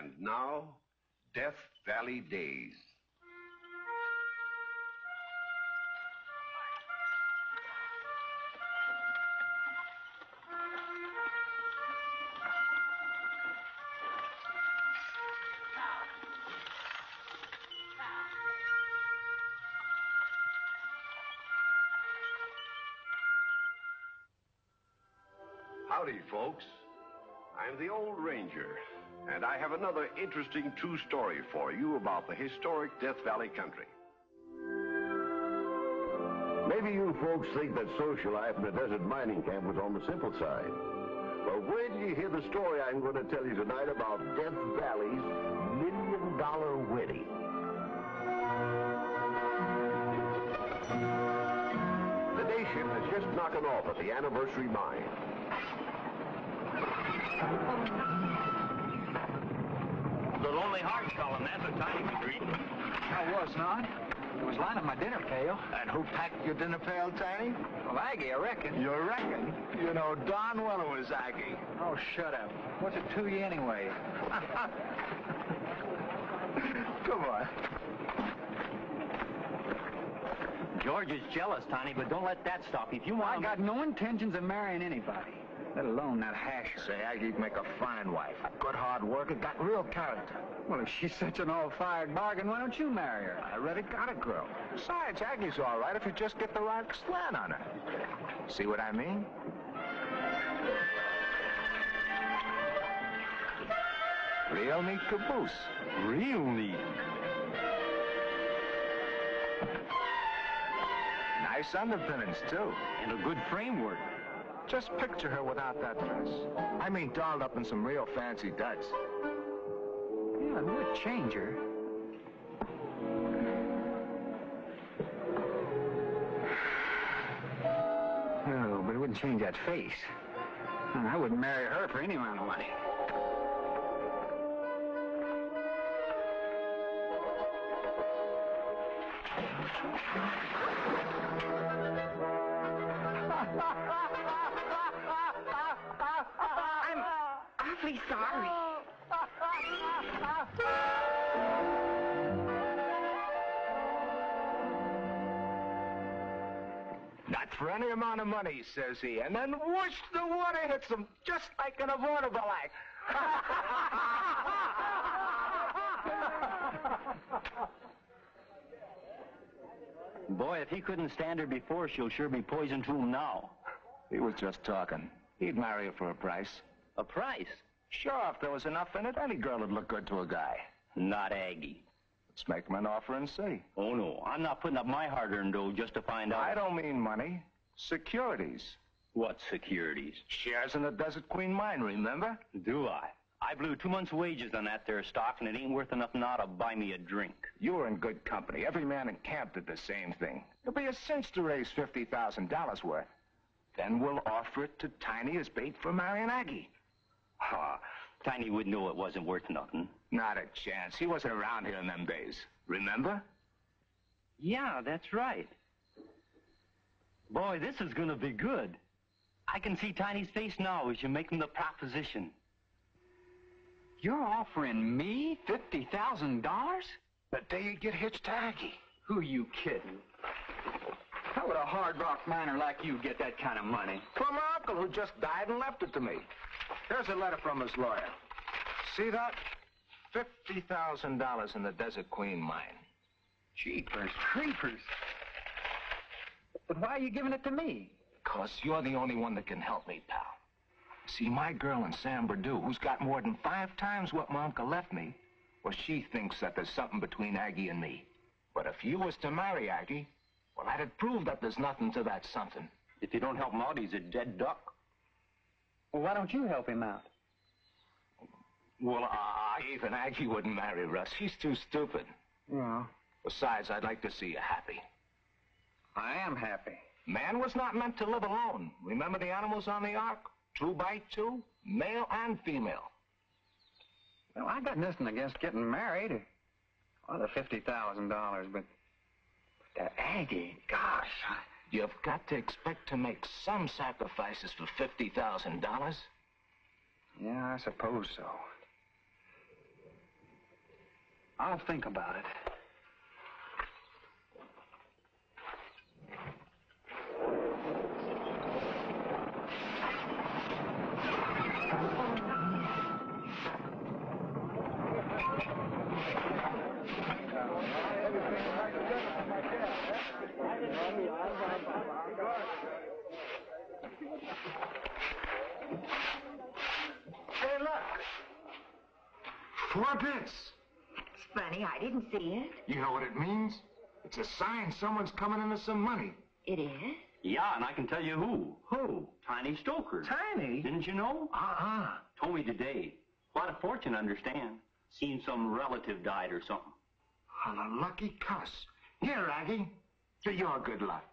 And now, Death Valley Days. Howdy, folks. I'm the old ranger, and I have another interesting true story for you about the historic Death Valley country. Maybe you folks think that social life in a desert mining camp was on the simple side. Well, where did you hear the story I'm going to tell you tonight about Death Valley's $1 million wedding? The day shift is just knocking off at the anniversary mine. The Lonely Hearts column, that's what Tiny was reading. I was not. It was lining my dinner pail. And who packed your dinner pail, Tiny? Well, Aggie, I reckon. You reckon? You know darn well it was Aggie. Oh, shut up. What's it to you anyway? Come on. George is jealous, Tiny, but don't let that stop you. If you want I got no intentions of marrying anybody, let alone that hasher. Say, Aggie'd make a fine wife. A good hard worker, got real character. Well, if she's such an all-fired bargain, why don't you marry her? I already got a girl. Besides, Aggie's all right if you just get the right slant on her. See what I mean? Real neat caboose. Real neat. Nice underpinnings, too. And a good framework. Just picture her without that dress. I mean, dolled up in some real fancy duds. Yeah, it would change her. Oh, but it wouldn't change that face. I wouldn't marry her for any amount of money. I'm awfully sorry. Not for any amount of money, says he. And then whoosh, the water hits him, just like in a vaudeville act. Boy, if he couldn't stand her before, she'll sure be poison to him now. He was just talking. He'd marry her for a price. A price? Sure, if there was enough in it, any girl would look good to a guy. Not Aggie. Let's make him an offer and see. Oh, no. I'm not putting up my hard-earned dough just to find out. I don't mean money. Securities. What securities? Shares in the Desert Queen mine, remember? Do I? I blew 2 months' wages on that there stock, and it ain't worth enough now to buy me a drink. You were in good company. Every man in camp did the same thing. It'll be a cinch to raise $50,000 worth. Then we'll offer it to Tiny as bait for marrying Aggie. Ha! Tiny would know it wasn't worth nothing. Not a chance. He wasn't around here in them days. Remember? Yeah, that's right. Boy, this is gonna be good. I can see Tiny's face now as you make him the proposition. You're offering me $50,000? The day you get hitched to Aggie. Who you kidding? How would a hard rock miner like you get that kind of money? From my uncle who just died and left it to me. Here's a letter from his lawyer. See that? $50,000 in the Desert Queen mine. Jeepers creepers. But why are you giving it to me? Because you're the only one that can help me, pal. See, my girl in San Bernardino, who's got more than 5 times what my uncle left me, well, she thinks that there's something between Aggie and me. But if you was to marry Aggie, well, that'd prove that there's nothing to that something. If you don't help him out, he's a dead duck. Well, why don't you help him out? Well, even Aggie wouldn't marry Russ. She's too stupid. Yeah. Besides, I'd like to see you happy. I am happy. Man was not meant to live alone. Remember the animals on the ark? 2 by 2, male and female. Well, I got nothing against getting married or the $50,000, but that Aggie, gosh. You've got to expect to make some sacrifices for $50,000. Yeah, I suppose so. I'll think about it. Hey, look. 4 bits. It's funny, I didn't see it. You know what it means? It's a sign someone's coming into some money. It is? Yeah, and I can tell you who. Who? Tiny Stoker. Tiny? Didn't you know? Told me today. What a fortune, understand. Seen some relative died or something. On a lucky cuss. Here, Aggie. To your good luck.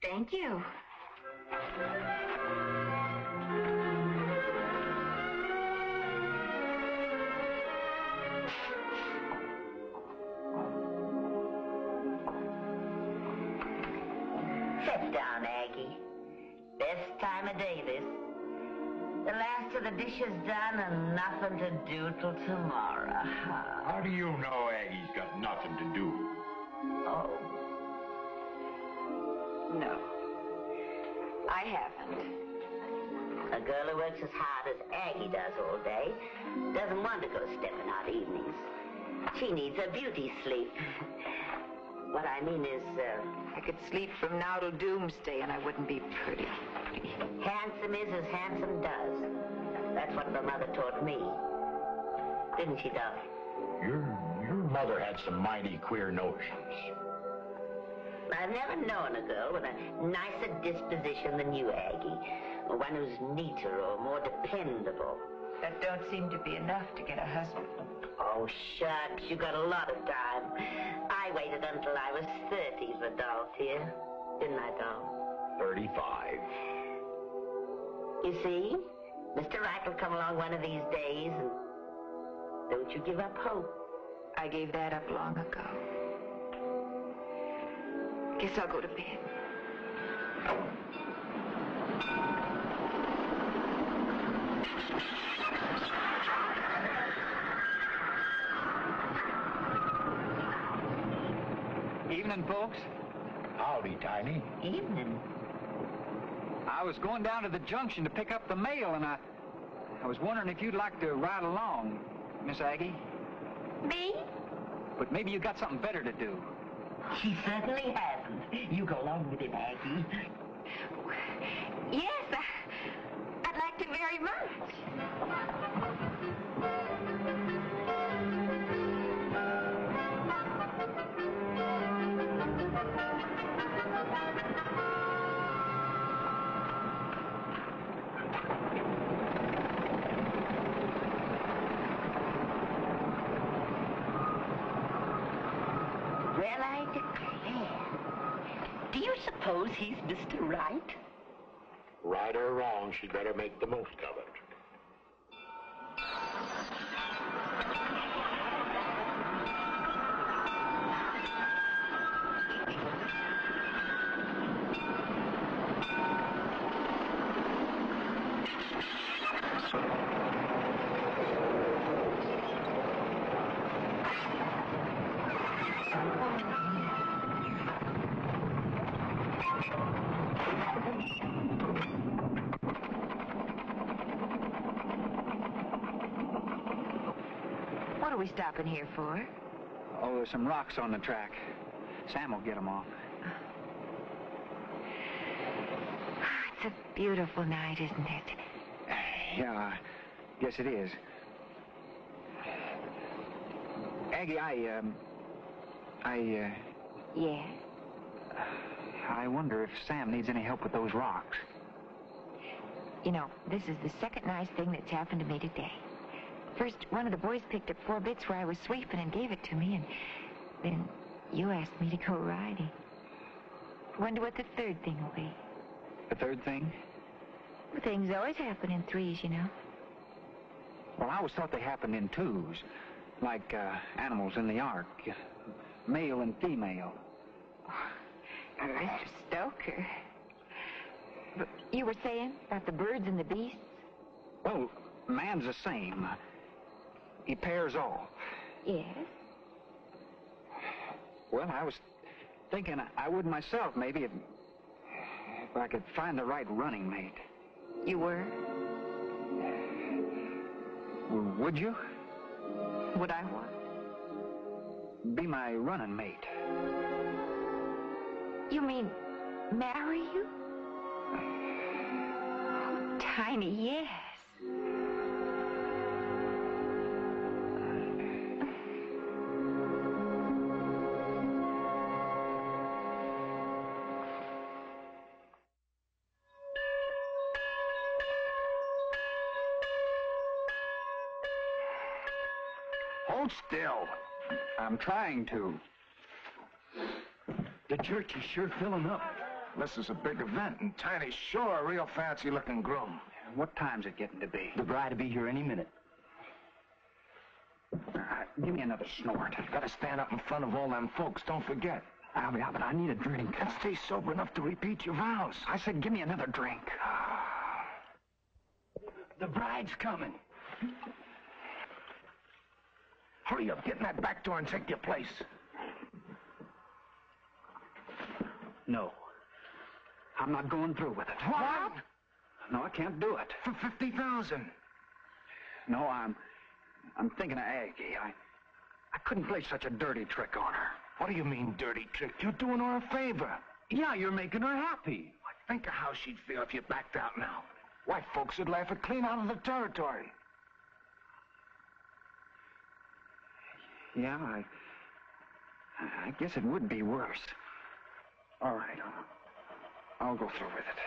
Thank you. Sit down, Aggie. Best time of day, this. The last of the dishes done and nothing to do till tomorrow. How do you know Aggie's got nothing to do? Oh. No. I haven't. A girl who works as hard as Aggie does all day doesn't want to go stepping out evenings. She needs a beauty sleep. What I mean is, I could sleep from now till doomsday and I wouldn't be pretty. handsome is as handsome does. That's what my mother taught me. Didn't she, Doc? Your mother had some mighty queer notions. I've never known a girl with a nicer disposition than you, Aggie. One who's neater or more dependable. That don't seem to be enough to get a husband. Oh, shucks, you got a lot of time. I waited until I was 30 for Dolph here. Didn't I, Dolph? 35. You see? Mr. Wright will come along one of these days, and don't you give up hope. I gave that up long ago. Guess I'll go to bed. Evening, folks. Howdy, Tiny. Evening. I was going down to the junction to pick up the mail, and I was wondering if you'd like to ride along, Miss Aggie. Me? But maybe you got something better to do. She certainly hasn't. You go along with him, Aggie. Yes, I'd like to very much. Well, I declare. Do you suppose he's Mr. Wright? Right or wrong, she'd better make the most of it. What are we stopping here for? Oh, there's some rocks on the track. Sam will get them off. It's a beautiful night, isn't it? Yeah, I guess it is. Aggie, Yeah? I wonder if Sam needs any help with those rocks. You know, this is the second nice thing that's happened to me today. First, one of the boys picked up 4 bits where I was sweeping and gave it to me, and then you asked me to go riding. Wonder what the third thing will be. The third thing? Well, things always happen in threes, you know. Well, I always thought they happened in twos, like animals in the ark, male and female. Mr. Stoker. But you were saying about the birds and the beasts? Well, man's the same. He pairs off. Yes? Well, I was thinking I would myself, maybe, if I could find the right running mate. You were? Would you? Would I what? Be my running mate. You mean marry you? Oh, Tiny, yes. Hold still. I'm trying to. The church is sure filling up. This is a big event, and Tiny's sure a real fancy-looking groom. What time's it getting to be? The bride will be here any minute. Give me another snort. You gotta stand up in front of all them folks, don't forget. But I need a drink. And stay sober enough to repeat your vows. I said give me another drink. The bride's coming. Hurry up, get in that back door and take your place. No. I'm not going through with it. What? No, I can't do it. For $50,000. No, I'm thinking of Aggie. I couldn't play such a dirty trick on her. What do you mean, dirty trick? You're doing her a favor. Yeah, you're making her happy. Think of how she'd feel if you backed out now. White folks would laugh her clean out of the territory. Yeah, I guess it would be worse. All right, I'll go through with it.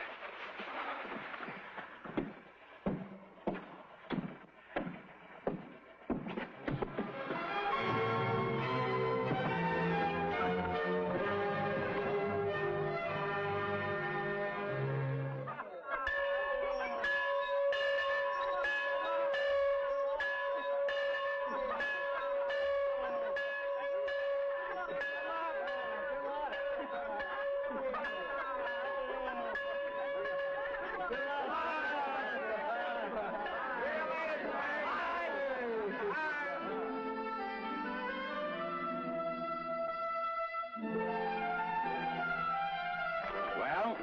Well,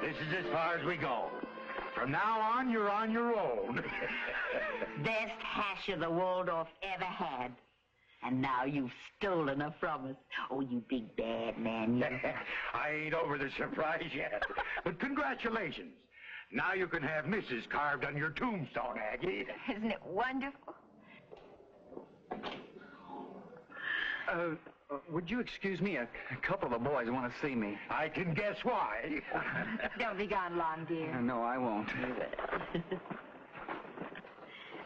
this is as far as we go. From now on, you're on your own. Best hash of the Waldorf ever had. And now you've stolen her from us. Oh, you big bad man, you. I ain't over the surprise yet. But congratulations. Now you can have Mrs. carved on your tombstone, Aggie. Isn't it wonderful? Would you excuse me? A couple of the boys want to see me. I can guess why. Don't be gone long, dear. No, I won't.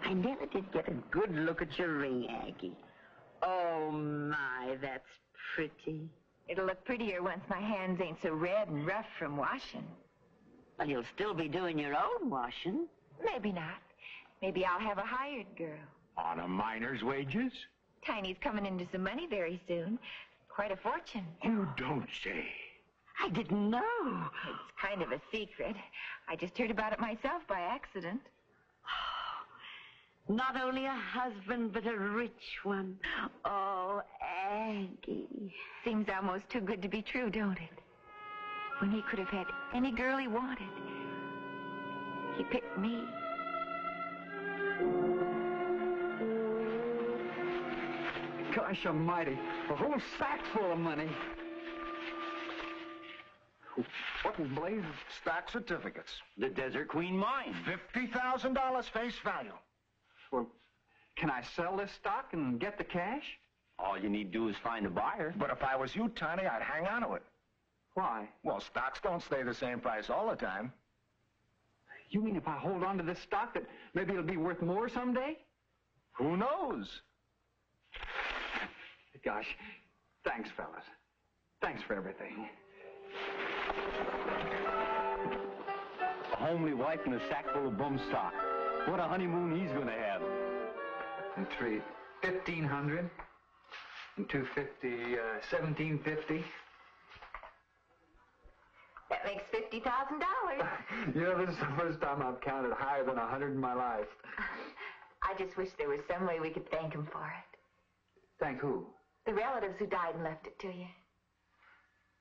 I never did get a good look at your ring, Aggie. Oh, my, that's pretty. It'll look prettier once my hands ain't so red and rough from washing. Well, you'll still be doing your own washing. Maybe not. Maybe I'll have a hired girl. On a miner's wages? Tiny's coming into some money very soon. Quite a fortune. You don't say. I didn't know. It's kind of a secret. I just heard about it myself by accident. Not only a husband, but a rich one. Oh, Aggie. Seems almost too good to be true, don't it? When he could have had any girl he wanted, he picked me. Gosh almighty, a whole sack full of money. What in blazes? Stock certificates. The Desert Queen mine. $50,000 face value. Well, can I sell this stock and get the cash? All you need to do is find a buyer. But if I was you, Tiny, I'd hang on to it. Why? Well, stocks don't stay the same price all the time. You mean if I hold on to this stock that maybe it'll be worth more someday? Who knows? Gosh, thanks, fellas. Thanks for everything. A homely wife and a sack full of bum stock. What a honeymoon he's going to have. And 1,500. And 250, 1,750. That makes $50,000. You know, this is the first time I've counted higher than 100 in my life. I just wish there was some way we could thank him for it. Thank who? The relatives who died and left it to you.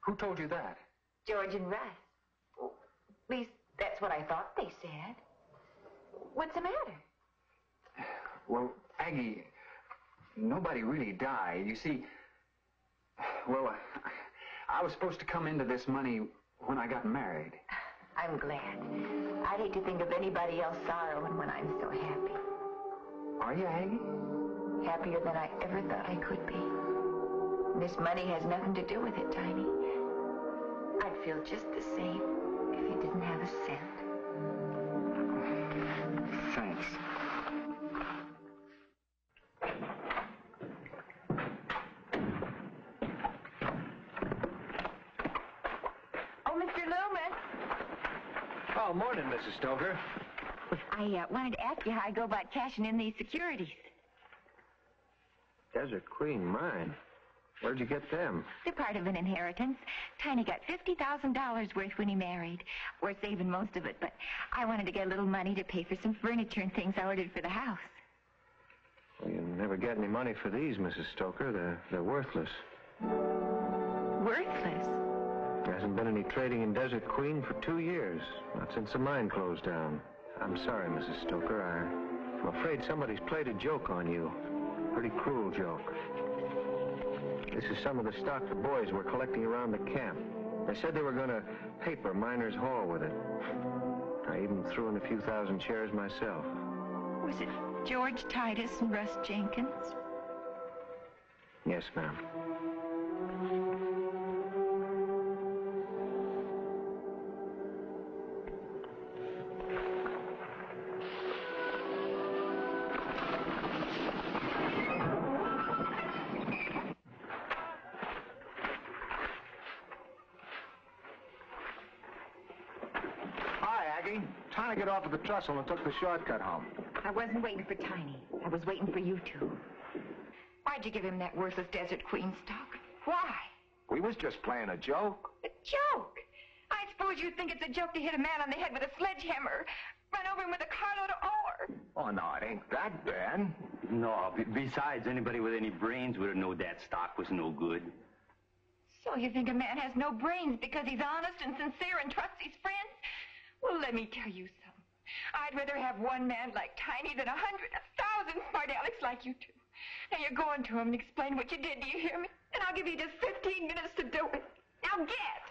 Who told you that? George and Russ. Well, at least that's what I thought they said. What's the matter? Well, Aggie, nobody really died. You see, well, I was supposed to come into this money when I got married. I'm glad. I'd hate to think of anybody else sorrowing when I'm so happy. Are you, Aggie? Happier than I ever thought I could be. This money has nothing to do with it, Tiny. I'd feel just the same if you didn't have a cent. Thanks. Oh, Mr. Loomis. Oh, morning, Mrs. Stoker. I wanted to ask you how I go about cashing in these securities. Desert Queen mine. Where'd you get them? They're part of an inheritance. Tiny got $50,000 worth when he married. We're saving most of it, but I wanted to get a little money to pay for some furniture and things I ordered for the house. Well, you never get any money for these, Mrs. Stoker. They're worthless. Worthless? There hasn't been any trading in Desert Queen for 2 years. Not since the mine closed down. I'm sorry, Mrs. Stoker. I'm afraid somebody's played a joke on you. Pretty cruel joke. This is some of the stock the boys were collecting around the camp. They said they were going to paper Miners' Hall with it. I even threw in a few thousand shares myself. Was it George Titus and Russ Jenkins? Yes, ma'am. Trying to get off of the trestle and took the shortcut home. I wasn't waiting for Tiny. I was waiting for you two. Why'd you give him that worthless Desert Queen stock? Why? We was just playing a joke. A joke? I suppose you think it's a joke to hit a man on the head with a sledgehammer, run over him with a carload of ore. Oh, no, it ain't that bad. No, besides, anybody with any brains would have known that stock was no good. So you think a man has no brains because he's honest and sincere and trusts his friends? Well, let me tell you something. I'd rather have one man like Tiny than 100, 1,000 smart Alecks like you two. Now, you're going to him and explain what you did. Do you hear me? And I'll give you just 15 minutes to do it. Now, get!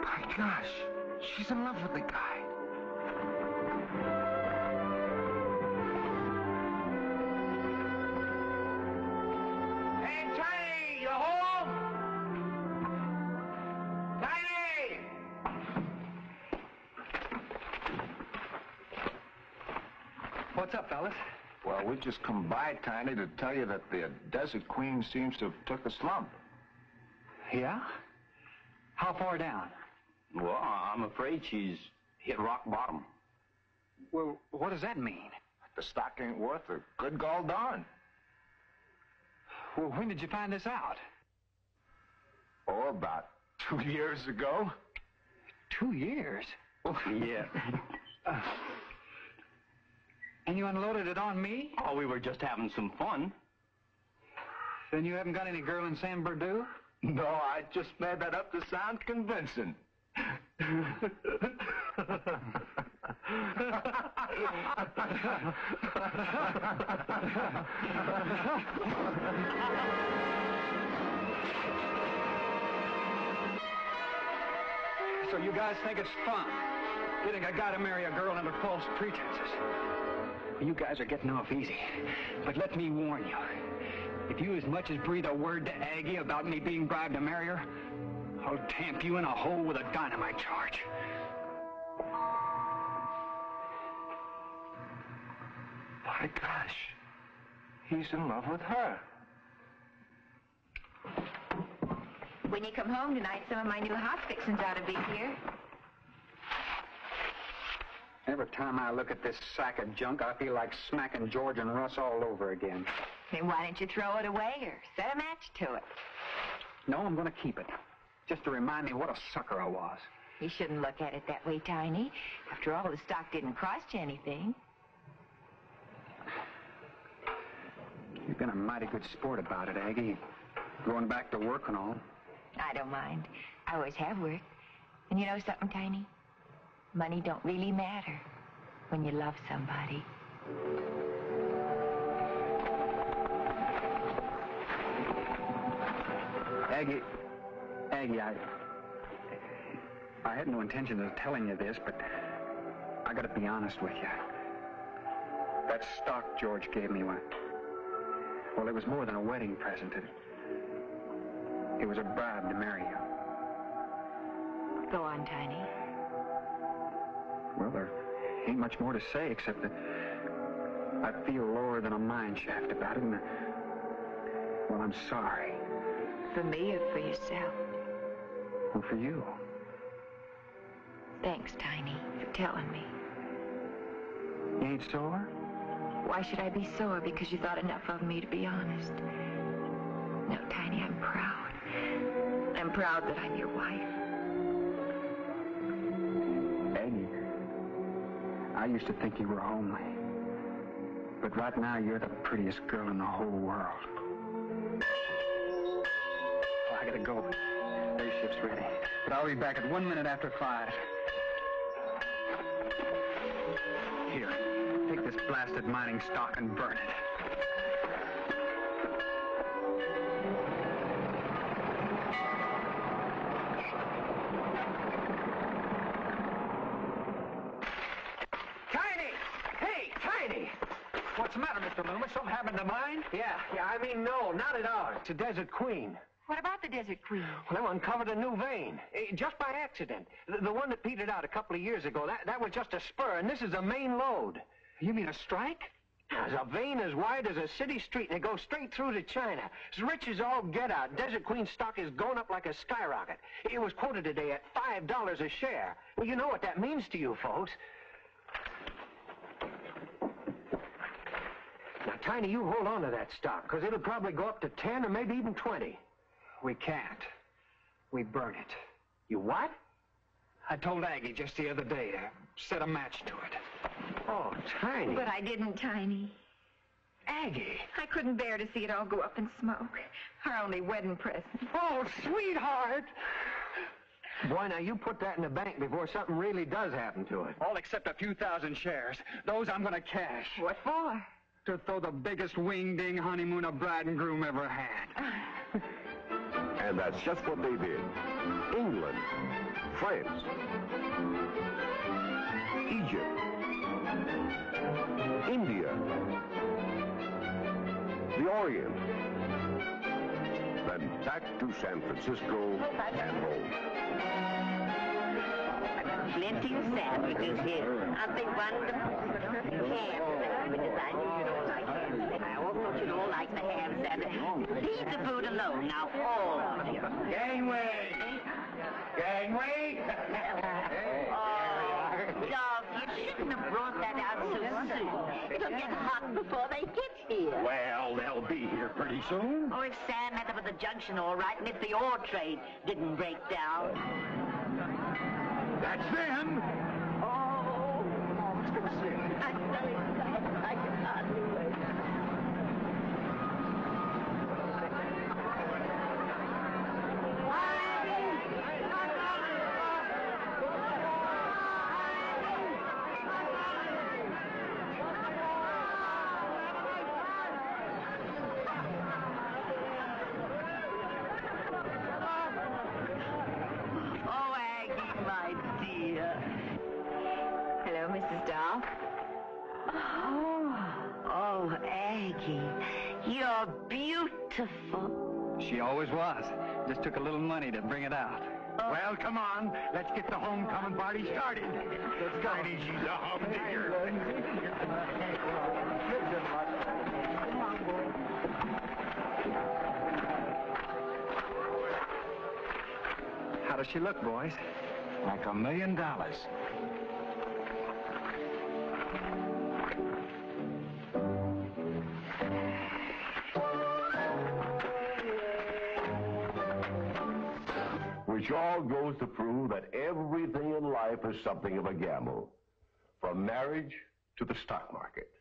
My gosh, she's in love with the guy. What's up, fellas? Well, we just come by, Tiny, to tell you that the Desert Queen seems to have took a slump. Yeah? How far down? Well, I'm afraid she's hit rock bottom. Well, what does that mean? The stock ain't worth a good gall darn. Well, when did you find this out? Oh, about 2 years ago. 2 years? Yeah. And you unloaded it on me? Oh, we were just having some fun. Then you haven't got any girl in San Bernardino? No, I just made that up to sound convincing. So you guys think it's fun? You think I gotta marry a girl under false pretenses? You guys are getting off easy. But let me warn you. If you as much as breathe a word to Aggie about me being bribed to marry her, I'll tamp you in a hole with a dynamite charge. My gosh, he's in love with her. When you come home tonight, some of my new house fixings ought to be here. Every time I look at this sack of junk, I feel like smacking George and Russ all over again. Then why don't you throw it away or set a match to it? No, I'm going to keep it. Just to remind me what a sucker I was. You shouldn't look at it that way, Tiny. After all, the stock didn't cost you anything. You've been a mighty good sport about it, Aggie. Going back to work and all. I don't mind. I always have worked. And you know something, Tiny? Money don't really matter when you love somebody. Aggie, I had no intention of telling you this, but I gotta be honest with you. That stock George gave me, well, it was more than a wedding present. It was a bribe to marry you. Go on, Tiny. Well, there ain't much more to say except that I feel lower than a mine shaft about it, and well, I'm sorry. For me or for yourself? Well, for you. Thanks, Tiny, for telling me. You ain't sore? Why should I be sore because you thought enough of me to be honest? No, Tiny, I'm proud. I'm proud that I'm your wife. Aggie, I used to think you were homely. But right now, you're the prettiest girl in the whole world. Well, I gotta go. Day shift's ready. But I'll be back at 1 minute after 5. Here, take this blasted mining stock and burn it. Tiny! Hey, Tiny! What's the matter, Mr. Loomis? Something happened to mine? Yeah, I mean, no, not at ours. It's a Desert Queen. What about the Desert Queen? Well, they uncovered a new vein, just by accident. The one that petered out a couple of years ago, that was just a spur, and this is a main lode. You mean a strike? There's a vein as wide as a city street, and it goes straight through to China. As rich as all get out. Desert Queen stock is going up like a skyrocket. It was quoted today at $5 a share. Well, you know what that means to you folks. Now, Tiny, you hold on to that stock, because it'll probably go up to 10 or maybe even 20. We can't. We burn it. You what? I told Aggie just the other day to set a match to it. Oh, Tiny. But I didn't, Tiny. Aggie. I couldn't bear to see it all go up in smoke. Our only wedding present. Oh, sweetheart. Boy, now you put that in the bank before something really does happen to it. All except a few thousand shares. Those I'm gonna cash. What for? To throw the biggest wing-ding honeymoon a bride and groom ever had. And that's just what they did. England, France, Egypt, India, the Orient, then back to San Francisco and home. Plenty of sandwiches here. Aren't they wonderful? Ham sandwiches. I knew you'd all like ham sandwiches. I also thought you'd all like the ham sandwich. Leave the food alone now, all of you. Gangway! Gangway! Oh, Dog, you shouldn't have brought that out so soon. It'll get hot before they get here. Well, they'll be here pretty soon. Oh, if Sam met up at the junction all right, and if the ore trade didn't break down. That's them. Oh, Let's go see it. I'm so excited. I can hardly wait. Oh, Aggie, my dear. Hello, Mrs. Dahl. Oh, Aggie, you're beautiful. She always was. Just took a little money to bring it out. Well, come on. Let's get the homecoming party started. Let's go. Tiny, she's a humdinger. How does she look, boys? Like $1 million. We Which all goes to prove that everything in life is something of a gamble. From marriage to the stock market.